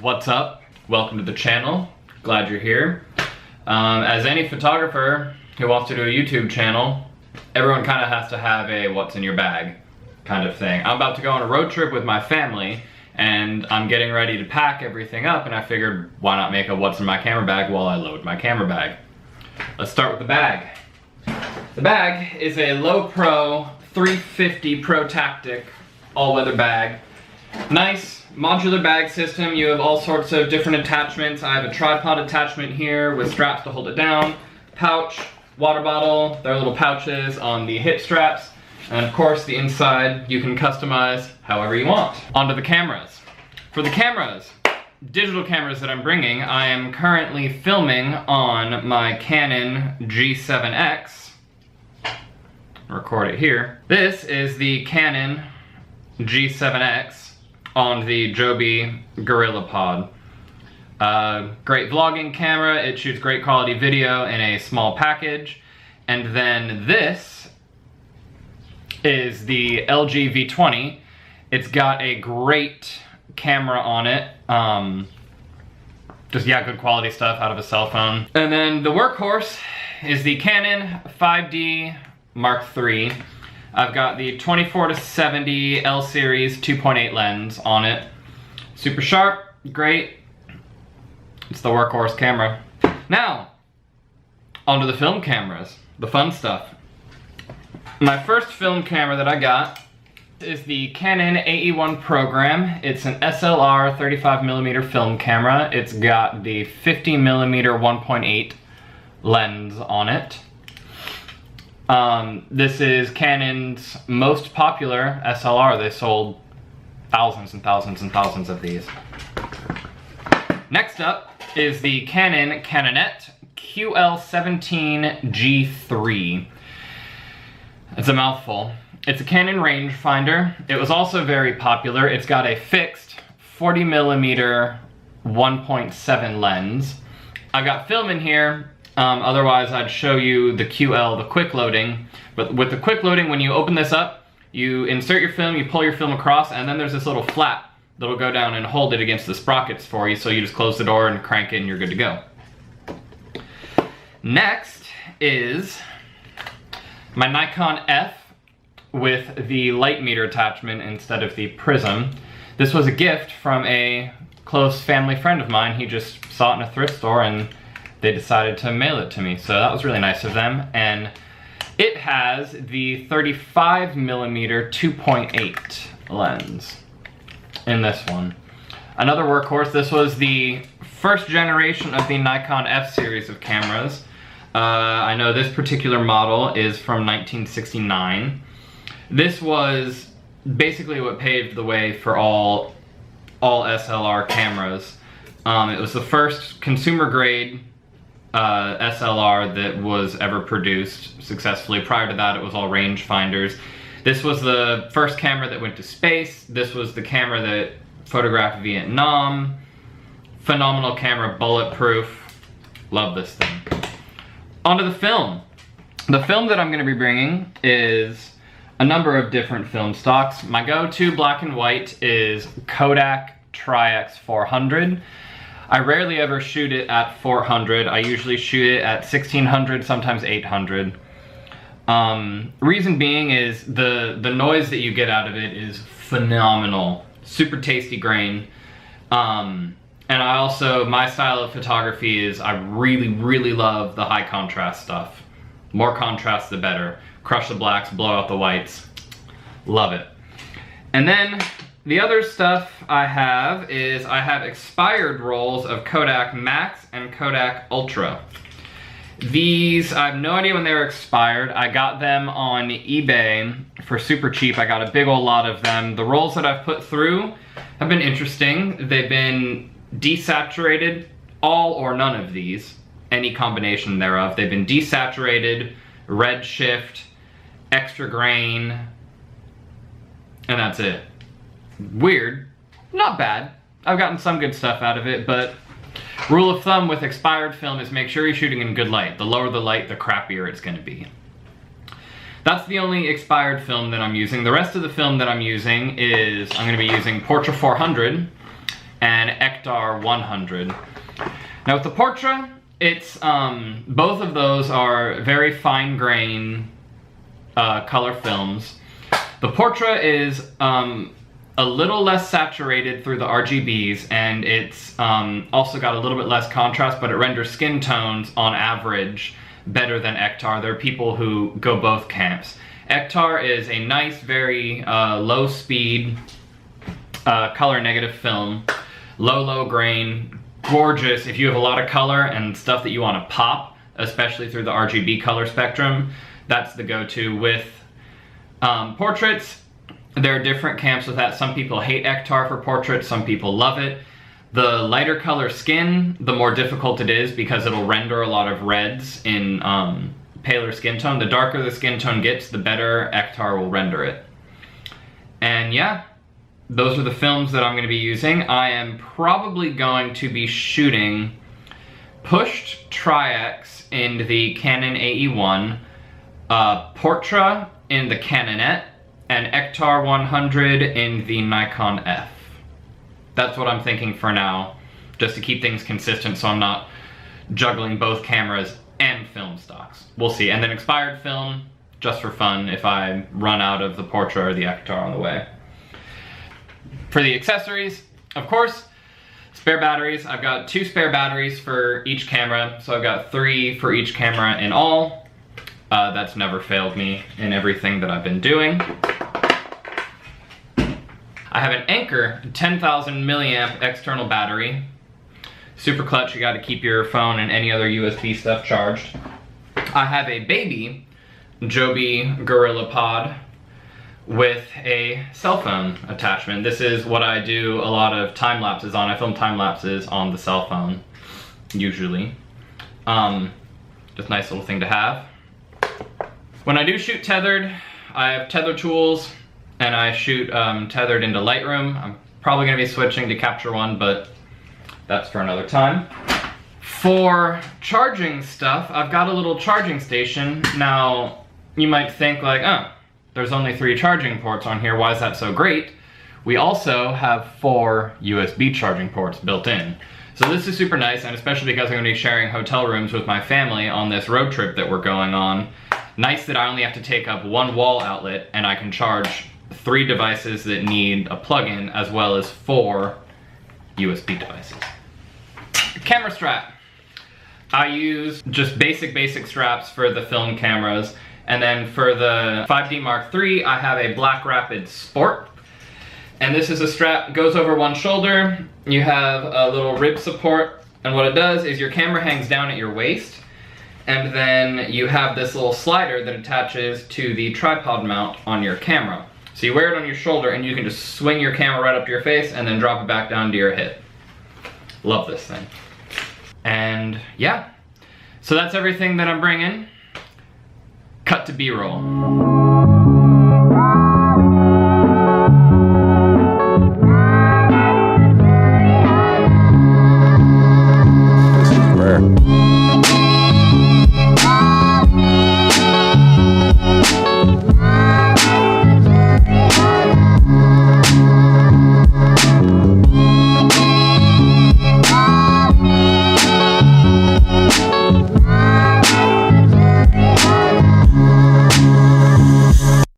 What's up? Welcome to the channel. Glad you're here. As any photographer who wants to do a YouTube channel, everyone kind of has to have a what's in your bag kind of thing. I'm about to go on a road trip with my family and I'm getting ready to pack everything up, and I figured why not make a what's in my camera bag while I load my camera bag. Let's start with the bag. The bag is a Lowepro 350 ProTactic all-weather bag. Nice modular bag system. You have all sorts of different attachments. I have a tripod attachment here with straps to hold it down, pouch, water bottle. There are little pouches on the hip straps, and of course the inside you can customize however you want. Onto the cameras. For the cameras, digital cameras that I'm bringing, I am currently filming on my Canon G7X. Record it here. This is the Canon G7X on the Joby Gorillapod. Great vlogging camera. It shoots great quality video in a small package. And then this is the LG V20. It's got a great camera on it. Good quality stuff out of a cell phone. And then the workhorse is the Canon 5D Mark III. I've got the 24-70 L series 2.8 lens on it. Super sharp, great. It's the workhorse camera. Now, onto the film cameras, the fun stuff. My first film camera that I got is the Canon AE1 program. It's an SLR 35mm film camera. It's got the 50mm 1.8 lens on it. This is Canon's most popular SLR. They sold thousands and thousands and thousands of these. Next up is the Canon Canonet QL17G3. It's a mouthful. It's a Canon rangefinder. It was also very popular. It's got a fixed 40mm 1.7 lens. I've got film in here. Otherwise, I'd show you the QL, the quick loading. But with the quick loading, when you open this up, you insert your film, you pull your film across, and then there's this little flap that'll go down and hold it against the sprockets for you, so you just close the door and crank it and you're good to go. Next is my Nikon F with the light meter attachment instead of the prism. This was a gift from a close family friend of mine. He just saw it in a thrift store and they decided to mail it to me, so that was really nice of them. And it has the 35mm 2.8 lens in this one. Another workhorse. This was the first generation of the Nikon F series of cameras. I know this particular model is from 1969. This was basically what paved the way for all SLR cameras. It was the first consumer grade SLR that was ever produced successfully. Prior to that, it was all rangefinders. This was the first camera that went to space. This was the camera that photographed Vietnam. Phenomenal camera, bulletproof. Love this thing. Onto the film. The film that I'm going to be bringing is a number of different film stocks. My go-to black and white is Kodak Tri-X 400. I rarely ever shoot it at 400. I usually shoot it at 1600, sometimes 800. Reason being is the noise that you get out of it is phenomenal. Super tasty grain. And I also, my style of photography is I really love the high contrast stuff. More contrast the better. Crush the blacks, blow out the whites. Love it. And then the other stuff I have is I have expired rolls of Kodak Max and Kodak Ultra. These, I have no idea when they were expired. I got them on eBay for super cheap. I got a big old lot of them. The rolls that I've put through have been interesting. They've been desaturated, all or none of these, any combination thereof. They've been desaturated, red shift, extra grain, and that's it. Weird, not bad. I've gotten some good stuff out of it, but rule of thumb with expired film is make sure you're shooting in good light. The lower the light, the crappier it's gonna be. That's the only expired film that I'm using. The rest of the film that I'm using is, I'm gonna be using Portra 400, and Ektar 100. Now with the Portra, it's both of those are very fine grain color films. The Portra is a little less saturated through the RGBs, and it's also got a little bit less contrast, but it renders skin tones on average better than Ektar. There are people who go both camps. Ektar is a nice, very low speed color negative film, low grain, gorgeous. If you have a lot of color and stuff that you want to pop, especially through the RGB color spectrum, that's the go-to. With portraits, there are different camps with that. Some people hate Ektar for portraits, some people love it. The lighter color skin, the more difficult it is because it'll render a lot of reds in paler skin tone. The darker the skin tone gets, the better Ektar will render it. And yeah, those are the films that I'm going to be using. I am probably going to be shooting pushed Tri-X in the Canon AE1, Portra in the Canonet, and Ektar 100 in the Nikon F. That's what I'm thinking for now, just to keep things consistent so I'm not juggling both cameras and film stocks. We'll see. And then expired film, just for fun, if I run out of the Portra or the Ektar on the way. For the accessories, of course, spare batteries. I've got 2 spare batteries for each camera, so I've got 3 for each camera in all. That's never failed me in everything that I've been doing. I have an Anker 10,000 milliamp external battery. Super clutch, you gotta keep your phone and any other USB stuff charged. I have a baby Joby Gorillapod with a cell phone attachment. This is what I do a lot of time lapses on. I film time lapses on the cell phone, usually. Just a nice little thing to have. When I do shoot tethered, I have tether tools, and I shoot tethered into Lightroom. I'm probably gonna be switching to Capture One, but that's for another time. For charging stuff, I've got a little charging station. Now, you might think like, oh, there's only 3 charging ports on here, why is that so great? We also have 4 USB charging ports built in. So this is super nice, and especially because I'm gonna be sharing hotel rooms with my family on this road trip that we're going on. Nice that I only have to take up 1 wall outlet and I can charge 3 devices that need a plug-in, as well as 4 USB devices. Camera strap. I use just basic straps for the film cameras. And then for the 5D Mark III, I have a Black Rapid Sport. And this is a strap that goes over one shoulder. You have a little rib support. And what it does is your camera hangs down at your waist. And then you have this little slider that attaches to the tripod mount on your camera. So you wear it on your shoulder and you can just swing your camera right up to your face and then drop it back down to your hip. Love this thing. And yeah, so that's everything that I'm bringing. Cut to B-roll.